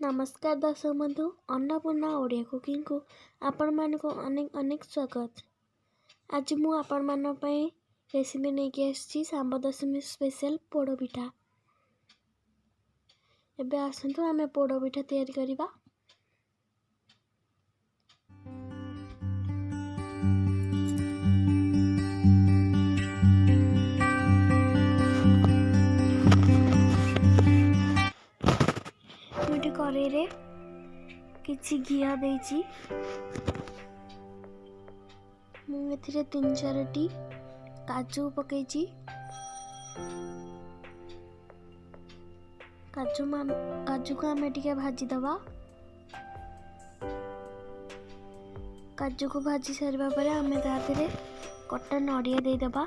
नमस्कार दर्शक बंधु अन्नपूर्णा ओडिया कुकिंग को आपण मानको अनेक अनेक स्वागत। आज मु आपण मान पई रेसिपी नै के आछि सांब दशमी स्पेशल पोड़ो पिठा। एबे आसंतु आमे पोड़ो पिठा तैयारी करिबा। मुझे कड़ाई रे किछि घिया देछि। मु एथिरे 3-4टी काजू पकेछि। काजू को आमे टिके भाजी दबा। काजू को भाजी सारिबा परे आमे ताथिरे कटा नडिया दे दबा।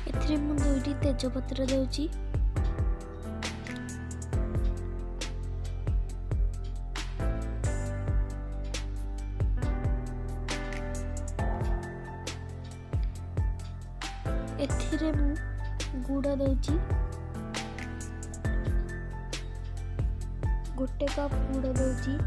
एथिरे मु 2टी तेजपत्र देउची। एथिरे मु गुड़ देउची। 1 कप गुड़ देउची।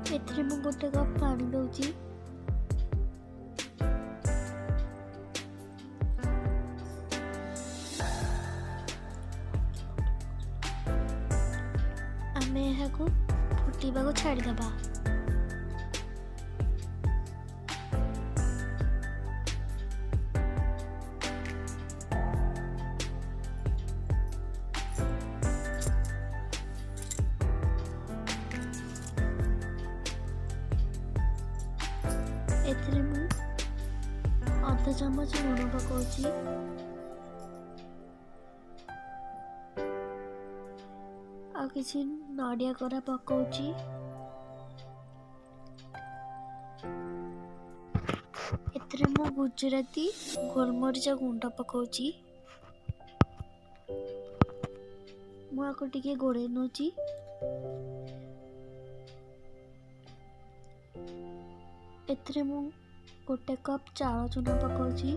एथिरे मु 1 कप पानी दउची। आमे यहाँ को फुटीबा को छाड़ी दबा। एथिरे मु आधा चम्मच लूण पकाउची। आ किछि नडिया कोरा पकाउची। एथिरे मु गुजराती गोलमरिच गुंड पकाउची। मु आको टिके गोळे नोची। एथिरे मु 1 कप चाउळ चूना पकाउची।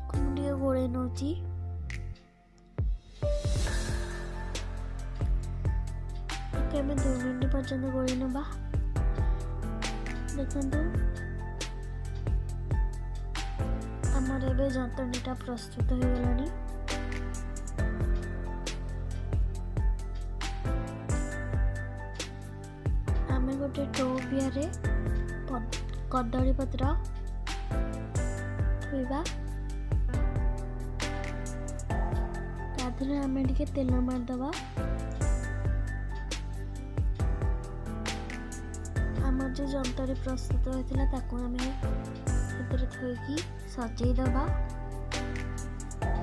कुंडिया गोळे नोची। ओके मैं 2 मिनिट पर्यंत गोळे नबा। देखंतु हमर एबे जंतनीटा प्रस्तुत हो गलानी। गोटे टोपिया रे कदली पत्र थोइबा। ताधरे आमे टिके तेल मार दबा। हमर जे जंतरी प्रस्तुत होइतिला ताकू आमे एतरे थोइकी सजेई दबा।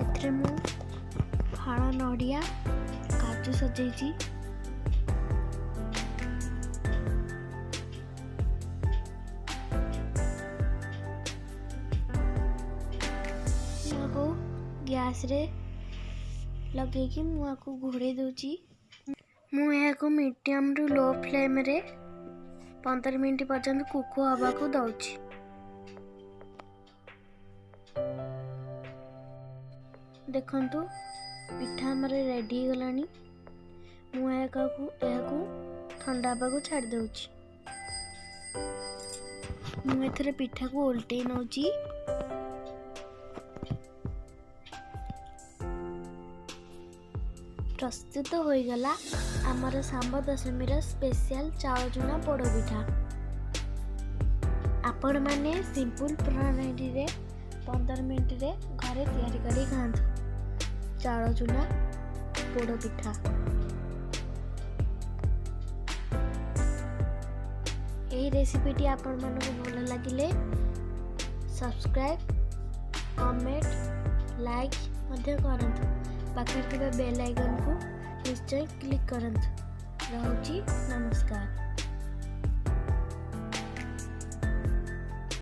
एतरे मु फाळा नडिया काजू सजेइची। गैस रे लगे कि मुआ को घोड़े दोची। मु यहाँ को मीडियम रु लो फ्लेम रे 15 मिनट पर्यंत कुक हवा को दउची। देखंतु पिठा हमर रेडी हो गलानी। मु यहाँ को ठंडा हवा को छाड़ दउची। मु एथरे पिठा को उल्टे नउची। प्रस्तुत होईगला आमर सांब दशमी स्पेशल चाउल चूना पोड़पिठा। आपण माने सिंपल प्रणाली रे 15 मिनट रे घरे तैयारी करी खांतु चाउल चूना पोड़पिठा। यही रेसिपीटी आपण मानक भल लगिले सब्सक्राइब कमेंट लाइक मध्य करंतु। पाखरे ଥିବା बेल आइकन को निश्चय क्लिक करंतु। रहूची नमस्कार।